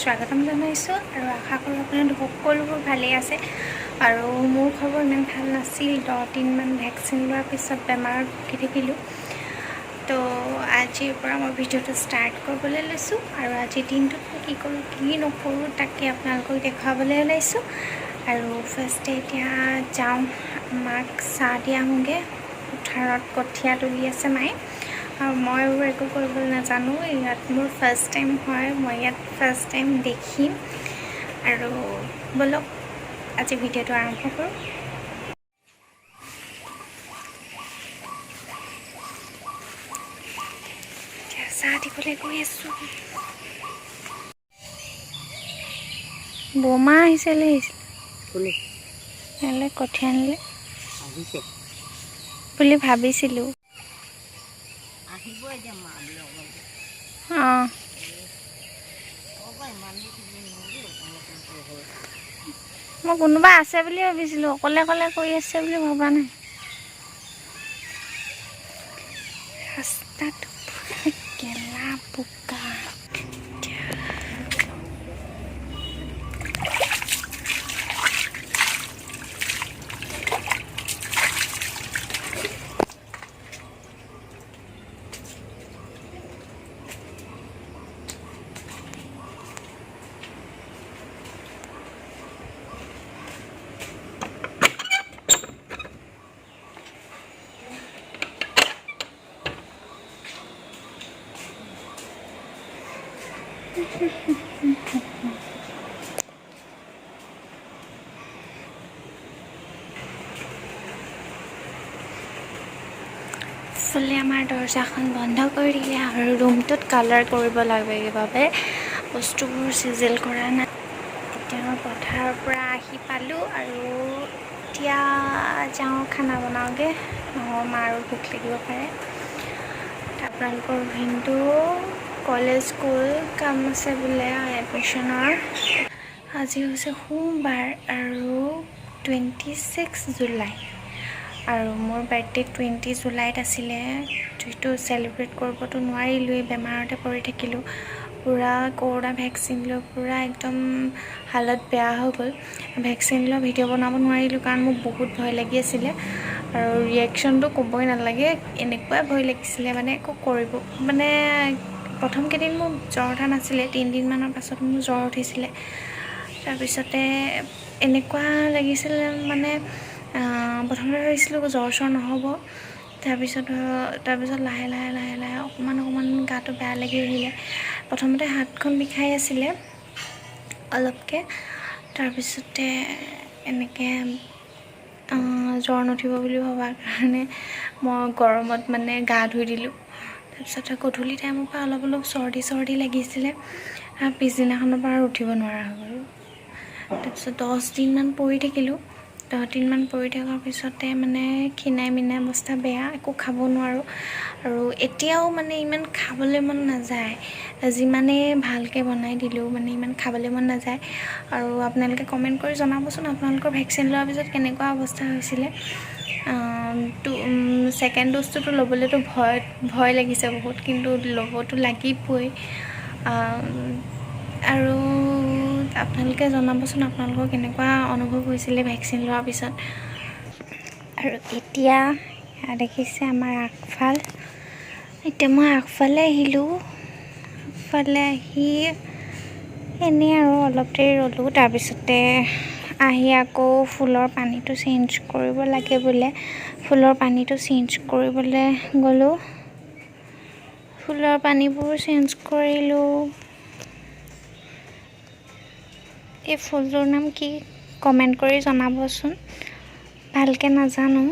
স্বাগতম জনাইছোঁ আৰু আশা কৰোঁ আপোনালোক সকলোবোৰ ভালেই আছে আৰু মোৰ খবৰ ইমান ভাল নাছিল 10 দিনমান ভেকচিন লোৱাৰ পিছত বেমাৰত ভুগি থাকিলোঁ তো আজিৰ পৰা মই ভিডিঅ'টো ষ্টাৰ্ট কৰিবলৈ লৈছোঁ আৰু আজিৰ দিনটোত কি কৰোঁ কি নকৰোঁ তাকে আপোনালোকক দেখুৱাবলৈ ওলাইছোঁ আৰু ফাৰ্ষ্টে এতিয়া যাওঁ মাক চাহ দি আহোঁগৈ পথাৰত কঠীয়া তুলি আছে মায়ে আৰু মই একো কৰিবলৈ নাজানো ইয়াত মোৰ ফাৰ্ষ্ট টাইম হয় মই ইয়াত ফাৰ্ষ্ট টাইম দেখিম আৰু বলক আজি ভিডিঅ'টো আৰম্ভ কৰোঁ চাহ দিবলৈ গৈ আছোঁ বোমা আহিছিলে আহিছিলে কঠীয়া আনিলে বুলি ভাবিছিলোঁ অঁ মই কোনোবা আছে বুলি ভাবিছিলোঁ অকলে অকলে কৰি আছে বুলি ভবা নাই ৰাস্তাটো গেলা বোকা ফুলে আমাৰ দৰ্জাখন বন্ধ কৰি দিলে আৰু ৰুমটোত কালাৰ কৰিব লাগে বাবে বস্তুবোৰ চিজিল কৰা নাই এতিয়া মই পথাৰৰ পৰা আহি পালোঁ আৰু এতিয়া যাওঁ খানা বনাওঁগৈ নহ'লে মাৰো ভোক লাগিব পাৰে আপোনালোকৰ ভিনটো কলেজ স্কুল কাম আছে বোলে এডমিশ্যনৰ আজি হৈছে সোমবাৰ আৰু 26 জুলাই আৰু মোৰ বাৰ্থডে 20 জুলাইত আছিলে যিটো চেলিব্ৰেট কৰিবতো নোৱাৰিলোঁৱেই বেমাৰতে পৰি থাকিলোঁ পূৰা কৰোণা ভেকচিন লৈ পূৰা একদম হালত বেয়া হৈ গ'ল ভেকচিন লৈ ভিডিঅ' বনাব নোৱাৰিলোঁ কাৰণ মোক বহুত ভয় লাগি আছিলে আৰু ৰিয়েকশ্যনটো ক'বই নালাগে এনেকুৱাই ভয় লাগিছিলে মানে একো কৰিব মানে প্ৰথম কেইদিন মোৰ জ্বৰ উঠা নাছিলে 3 দিনমানৰ পাছত মোৰ জ্বৰ উঠিছিলে তাৰপিছতে এনেকুৱা লাগিছিলে মানে প্ৰথমতে ভাবিছিলোঁ জ্বৰ চৰ নহ'ব তাৰপিছত লাহে লাহে অকণমান গাটো বেয়া লাগি আহিলে প্ৰথমতে হাতখন বিষাই আছিলে অলপকৈ তাৰপিছতে এনেকৈ জ্বৰ নুঠিব বুলি ভবাৰ কাৰণে মই গৰমত মানে গা ধুই দিলোঁ তাৰপিছতে গধূলি টাইমৰ পৰা অলপ চৰ্দি লাগিছিলে পিছদিনাখনৰ পৰা আৰু উঠিব নোৱাৰা হৈ গ'লোঁ তাৰপিছত 10 দিনমান পৰি থাকিলোঁ 10 দিনমান পৰি থকাৰ পিছতে মানে খিনাই মিনাই অৱস্থা বেয়া একো খাব নোৱাৰোঁ আৰু এতিয়াও মানে ইমান খাবলৈ মন নাযায় যিমানেই ভালকৈ বনাই দিলেও মানে ইমান খাবলৈ মন নাযায় আৰু আপোনালোকে কমেণ্ট কৰি জনাবচোন আপোনালোকৰ ভেকচিন লোৱাৰ পিছত কেনেকুৱা অৱস্থা হৈছিলে ছেকেণ্ড ড'জটোতো ল'বলৈতো ভয় লাগিছে বহুত কিন্তু ল'বতো লাগিবই আৰু আপোনালোকে জনাবচোন আপোনালোকৰ কেনেকুৱা অনুভৱ হৈছিলে ভেকচিন লোৱাৰ পিছত আৰু এতিয়া দেখিছে আমাৰ আগফাল এতিয়া মই আগফালে আহিলোঁ আগফালে আহি এনেই আৰু অলপ দেৰি ৰ'লোঁ তাৰপিছতে আহি আকৌ ফুলৰ পানীটো চেঞ্জ কৰিব লাগে বোলে ফুলৰ পানীটো চেঞ্জ কৰিবলৈ গ'লোঁ ফুলৰ পানীবোৰ চেঞ্জ কৰিলোঁ এই ফুলটোৰ নাম কি কমেণ্ট কৰি জনাবচোন ভালকৈ নাজানো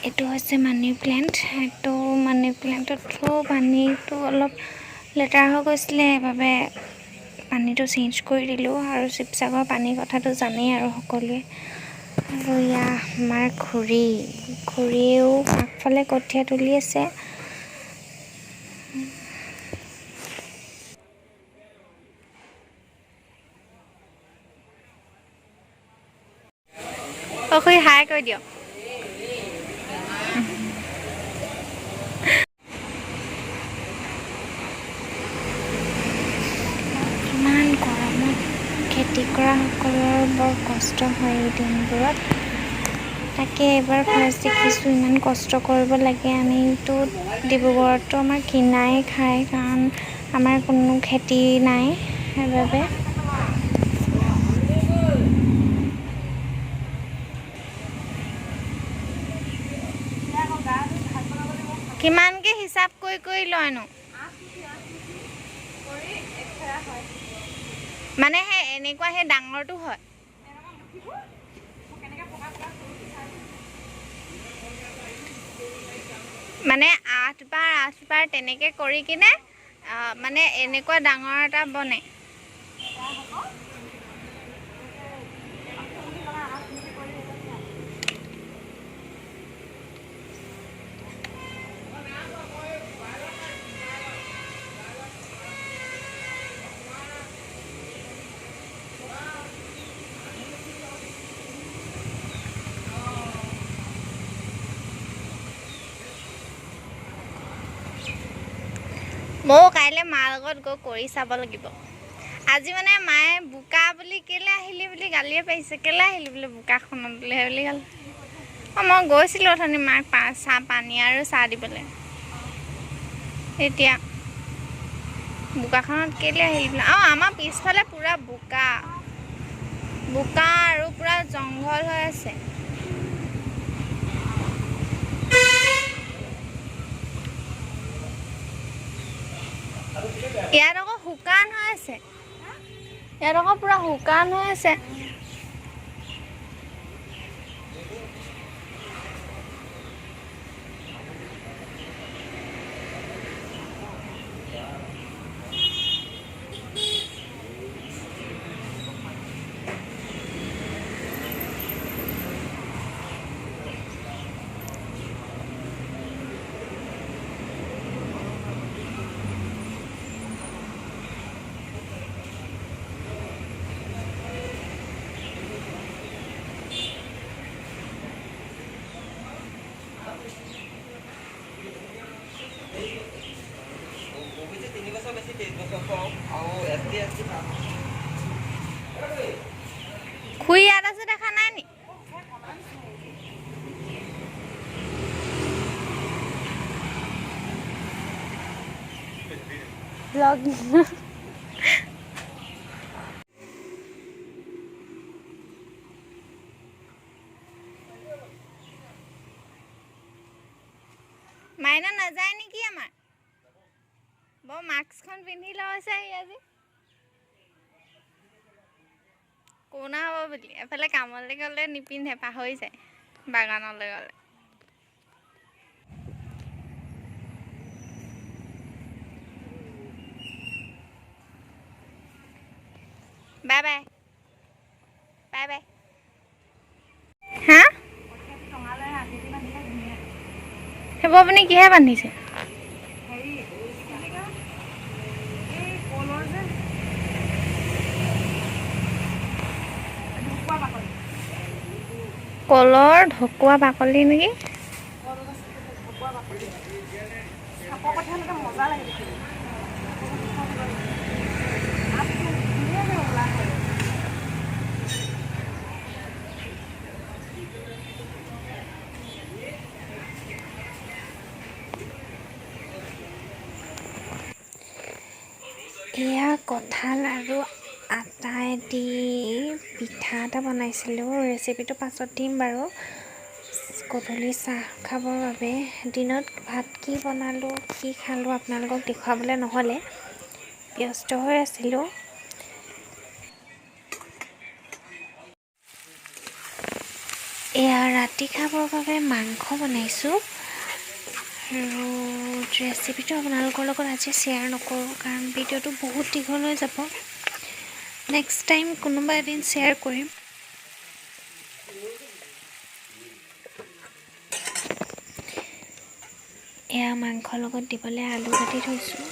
এইটো হৈছে মানি প্লেণ্ট এইটো মানি প্লেণ্টতো পানীটো অলপ লেতেৰা হৈ গৈছিলে সেইবাবে পানীটো চেঞ্জ কৰি দিলোঁ। আৰু শিৱসাগৰৰ পানীৰ কথাটো জানেই আৰু সকলোৱে। আৰু এয়া আমাৰ খুৰীয়েও আগফালে কঠীয়া তুলি আছে। খুৰী হাই কৈ দিয়ক। ইমান গৰমত খেতি কৰা সকলৰ বৰ কষ্ট হয় এই দিনবোৰত। তাকে এবাৰ ফাৰ্ষ্ট দেখিছোঁ ইমান কষ্ট কৰিব লাগে। আমিতো ডিব্ৰুগড়তো আমাৰ কিনাই খায়, কাৰণ আমাৰ কোনো খেতি নাই সেইবাবে। কিমানকৈ হিচাপ কৰি লয়নো? মানে সেই এনেকুৱা সেই ডাঙৰটো হয়। মানে 8 বাৰ তেনেকৈ কৰি কিনে মানে এনেকুৱা ডাঙৰ এটা বনে। ময়ো কাইলৈ মাৰ লগত গৈ কৰি চাব লাগিব। আজি মানে মায়ে বোকা বুলি কেলৈ আহিলি বুলি গালিয়ে পাৰিছে। কেলৈ আহিলি বোলে বোকাখনত বোলে বুলি ক'লে। মই গৈছিলোঁ অথনি মাক পানী আৰু চাহ দিবলৈ। এতিয়া বোকাখনত কেলৈ আহিলি বোলে। আমাৰ পিছফালে পূৰা বোকা আৰু পূৰা জংঘল হৈ আছে। ইয়াত আকৌ শুকান হৈ আছে। পূৰা শুকান হৈ আছে। খুৰী ইয়াত আছে দেখা নাই নি? ব্লগ মাইনা নাযায় নেকি আমাৰ? বৰ মাস্কখন পিন্ধি লৈছেহি আজি। কৰোণা হ'ব বুলি। এফালে কামলৈ গ'লে নিপিন্ধে, পাহৰি যায় বাগানলৈ গ'লে। Bye bye. হা? সেইবোৰ আপুনি কিহে বান্ধিছে? কলৰ ঢকুৱা বাকলি নেকি? এয়া কঁঠাল আৰু আটাইদি পিঠা এটা বনাইছিলোঁ। ৰেচিপিটো পাছত দিম বাৰু। গধূলি চাহ খাবৰ বাবে দিনত ভাত কি বনালোঁ কি খালোঁ আপোনালোকক দেখুৱাবলৈ নহ'লে, ব্যস্ত হৈ আছিলোঁ। এয়া ৰাতি খাবৰ বাবে মাংস বনাইছোঁ। আৰু ৰেচিপিটো আপোনালোকৰ লগত আজি শ্বেয়াৰ নকৰোঁ, কাৰণ ভিডিঅ'টো বহুত দীঘল হৈ যাব। নেক্সট টাইম কোনোবা এদিন শ্বেয়াৰ কৰিম। এয়া মাংসৰ লগত দিবলৈ আলু কাটি থৈছোঁ।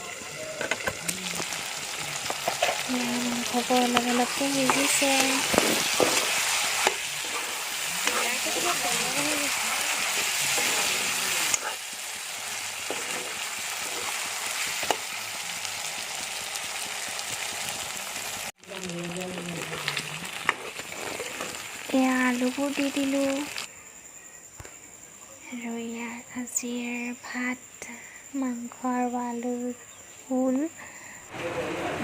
এয়া মাংসবোৰ অলপ অলপকৈ সিজিছে। এয়া আলুবোৰ দি দিলোঁ আৰু ইয়াৰ আজিৰ ভাত, মাংস আৰু আলুৰ জোল।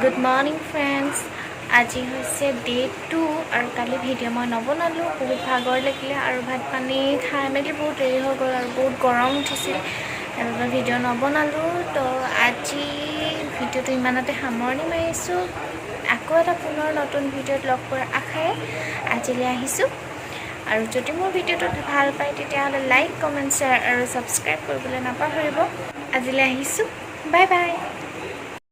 গুড মৰ্ণিং ফ্ৰেণ্ডছ, আজি হৈছে ডে 2 আৰু কালি ভিডিঅ' মই নবনালোঁ, বহুত ভাগৰ লাগিলে আৰু ভাত পানী খাই মেলি বহুত দেৰি হৈ গ'ল আৰু বহুত গৰম উঠিছিল, সেইবাবে ভিডিঅ' নবনালোঁ। তো আজি ভিডিঅ'টো ইমানতে সামৰণি মাৰিছোঁ। আকৌ এটা পুনৰ নতুন ভিডিঅ'ত লগ কৰাৰ আশাৰে আজিলৈ আহিছোঁ। আৰু যদি মোৰ ভিডিঅ'টো ভাল পায় তেতিয়াহ'লে লাইক, কমেণ্ট, শ্বেয়াৰ আৰু ছাবস্ক্ৰাইব কৰিবলৈ নাপাহৰিব। আজিলৈ আহিছোঁ, বাই বাই।